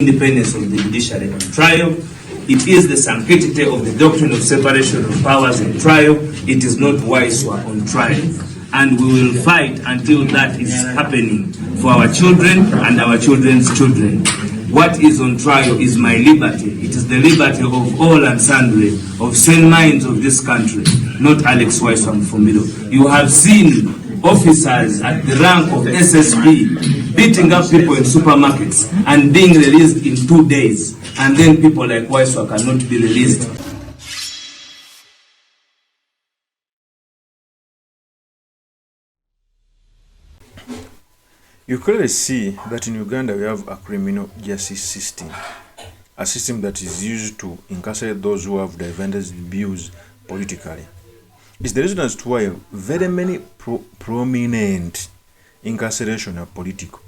independence of the judiciary on trial. It is the sanctity of the doctrine of separation of powers on trial. It is not Waiswa on trial. And we will fight until that is happening for our children and our children's children. What is on trial is my liberty. It is the liberty of all and sundry, of sane minds of this country, not Alex Waiswa Mufumbiro. You have seen officers at the rank of SSB beating up people in supermarkets and being released in 2 days, and then people like Waiswa cannot be released. You clearly see that in Uganda we have a criminal justice system, a system that is used to incarcerate those who have diverted views politically. It's the reason as to why very many prominent incarceration are political.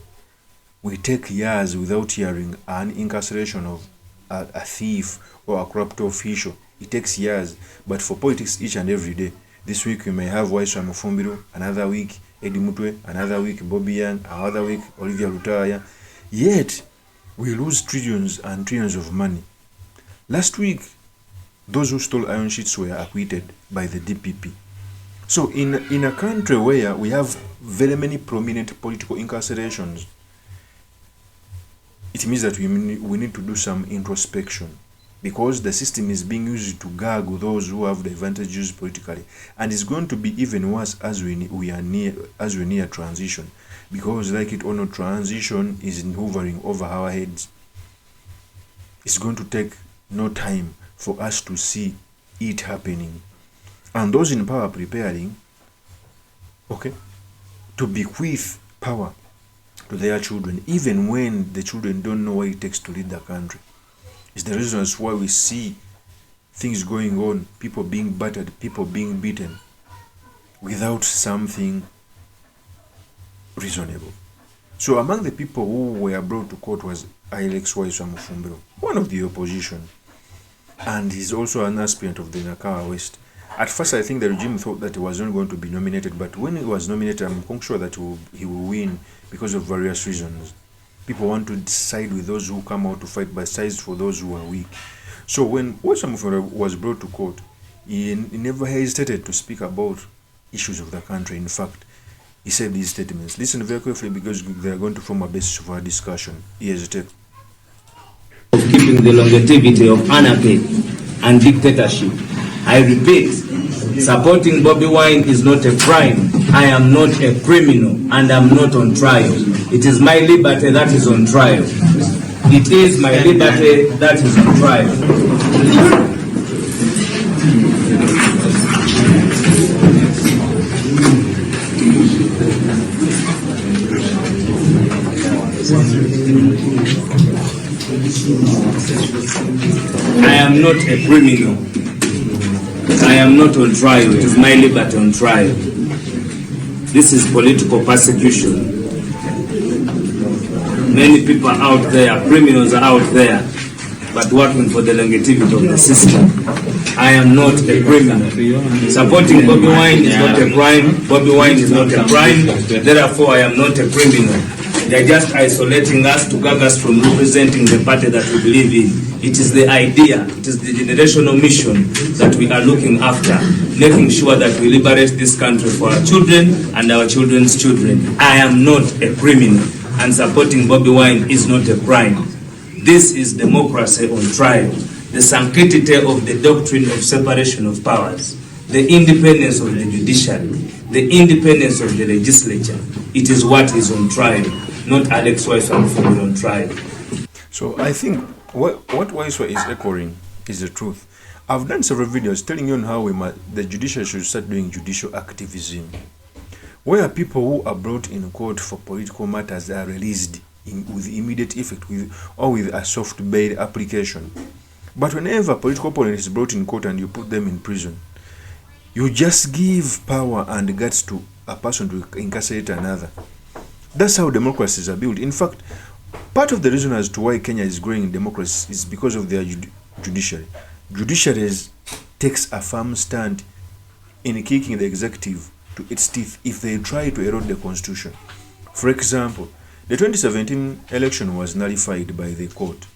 We take years without hearing an incarceration of a thief or a corrupt official. It takes years, but for politics each and every day. This week we may have Waiswa Mufumbiro, another week Eddie Mutwe, another week Bobby Young, another week Olivia Rutaya. Yet we lose trillions and trillions of money. Last week, those who stole iron sheets were acquitted by the DPP. So in a country where we have very many prominent political incarcerations, it means that we need to do some introspection, because the system is being used to gag those who have the advantages politically, and it's going to be even worse as we near transition, because like it or not, transition is hovering over our heads. It's going to take no time for us to see it happening, and those in power preparing, to bequeath power to their children, even when the children don't know what it takes to lead the country. It's the reasons why we see things going on, people being battered, people being beaten, without something reasonable. So among the people who were brought to court was Alex Waiswa Mufumbiro, one of the opposition, and he's also an aspirant of the Nakawa West. At first, I think the regime thought that he was not going to be nominated, but when he was nominated, I'm quite sure that he will win because of various reasons. People want to side with those who come out to fight, but sides for those who are weak. So when Waiswa Mufumbiro was brought to court, he never hesitated to speak about issues of the country. In fact, he said these statements. Listen very carefully, because they are going to form a basis for our discussion. Here's the text. Of keeping the longevity of anarchy and dictatorship. I repeat, supporting Bobi Wine is not a crime. I am not a criminal, and I'm not on trial. It is my liberty that is on trial. It is my liberty that is on trial. I am not a criminal. I am not on trial. It is my liberty on trial. This is political persecution. Many people out there, criminals are out there, but working for the longevity of the system. I am not a criminal. Supporting Bobi Wine is not a crime. Bobi Wine is not a crime. Therefore, I am not a criminal. They are just isolating us to gag us from representing the party that we believe in. It is the idea, it is the generational mission that we are looking after, making sure that we liberate this country for our children and our children's children. I am not a criminal, and supporting Bobi Wine is not a crime. This is democracy on trial, the sanctity of the doctrine of separation of powers, the independence of the judiciary, the independence of the legislature. It is what is on trial, not Alex Waiswa Mufumbiro on trial. So I think what Waiswa is echoing is the truth. I've done several videos telling you on how the judicial should start doing judicial activism, where people who are brought in court for political matters are released with immediate effect, or with a soft bail application. But whenever a political opponent is brought in court and you put them in prison, you just give power and guts to a person to incarcerate another. That's how democracies are built. In fact, part of the reason as to why Kenya is growing in democracy is because of their judiciary. Judiciary takes a firm stand in kicking the executive to its teeth if they try to erode the constitution. For example, The 2017 election was nullified by the court.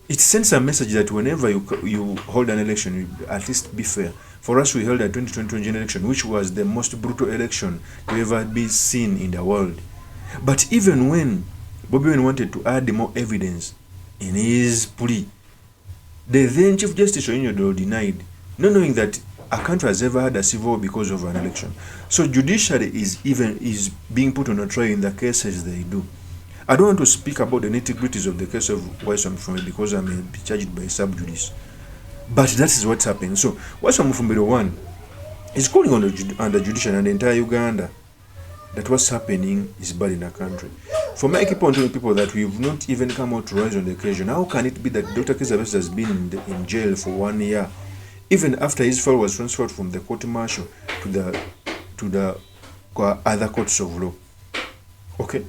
It sends a message that whenever you hold an election, you at least be fair. For us, we held a 2020 election, which was the most brutal election to ever be seen in the world. But even when Bobi Wine wanted to add more evidence in his plea, the then Chief Justice denied, not knowing that a country has ever had a civil war because of an election. So Judiciary is being put on a trial in the cases they do. I don't want to speak about the nitty-gritties of the case of Waiswa Mufumbiro because I may be charged by sub-judice. But that is what's happening. So Waiswa Mufumbiro 1 is calling on the Judicial and the entire Uganda that what's happening is bad in the country. For me, I keep on telling people that we've not even come out to raise on the occasion. How can it be that Dr. Kizabes has been in jail for 1 year, even after his file was transferred from the court martial to the other courts of law? Okay,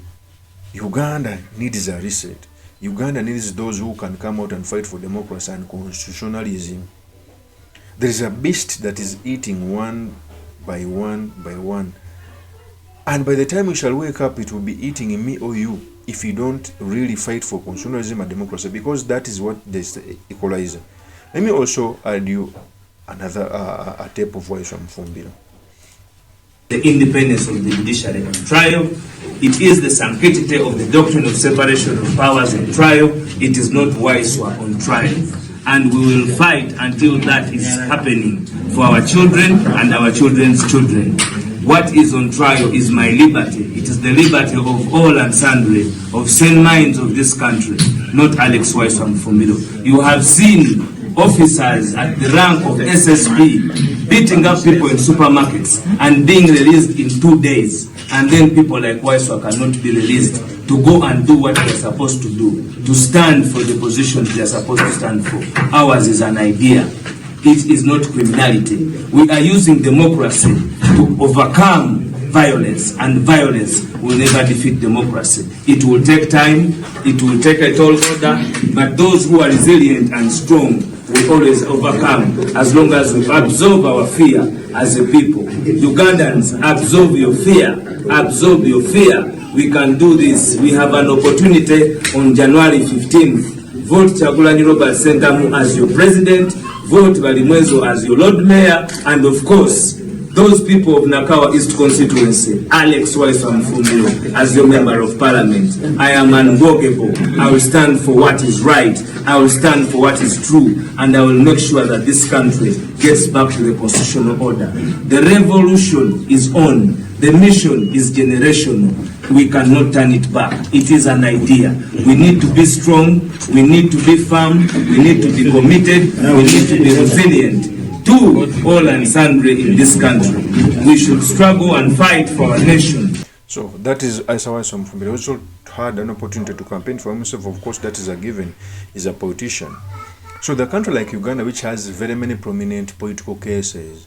Uganda needs a reset. Uganda needs those who can come out and fight for democracy and constitutionalism. There is a beast that is eating one by one by one. And by the time we shall wake up, it will be eating in me or you if you don't really fight for constitutionalism and democracy, because that is what this equalizer. Let me also add you another a tape of Waiswa Mufumbiro. The independence of the judiciary on trial. It is the sanctity of the doctrine of separation of powers on trial. It is not Waiswa on trial. And we will fight until that is happening for our children and our children's children. What is on trial is my liberty. It is the liberty of all and sundry, of sane minds of this country, not Alex Waiswa Mufumbiro. You have seen officers at the rank of SSB beating up people in supermarkets and being released in 2 days. And then people like Waiswa cannot be released to go and do what they're supposed to do, to stand for the positions they're supposed to stand for. Ours is an idea. It is not criminality. We are using democracy to overcome violence, and violence will never defeat democracy. It will take time, it will take a tall order, but those who are resilient and strong will always overcome, as long as we absorb our fear as a people. Ugandans, absorb your fear, absorb your fear. We can do this. We have an opportunity on January 15th. Vote Kyagulanyi Robert Sentamu as your president, vote Balimwezo as your Lord Mayor, and of course, those people of Nakawa East constituency, Alex Waiswa Mufumbiro as your member of parliament. I am unbogable. I will stand for what is right. I will stand for what is true, and I will make sure that this country gets back to the constitutional order. The revolution is on. The mission is generational. We cannot turn it back. It is an idea. We need to be strong. We need to be firm. We need to be committed. We need to be resilient to all and sundry in this country. We should struggle and fight for our nation. So that is Waiswa Mufumbiro. Also had an opportunity to campaign for himself. Of course, that is a given. He's a politician. So the country like Uganda, which has very many prominent political cases,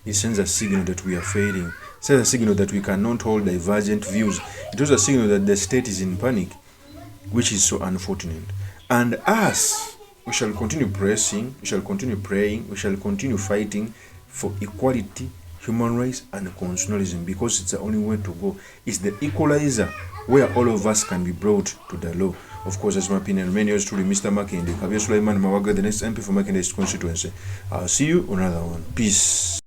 it sends a signal that we are failing. It sends a signal that we cannot hold divergent views. It was a signal that the state is in panic, which is so unfortunate. And us, we shall continue pressing, we shall continue praying, we shall continue fighting for equality, human rights, and constitutionalism, because it's the only way to go. It's the equalizer where all of us can be brought to the law. Of course, as my opinion, many yours truly, Mr. Makinde, Kabir Sulaiman Mawaga, the next MP for Makinde constituency. I'll see you on another one. Peace.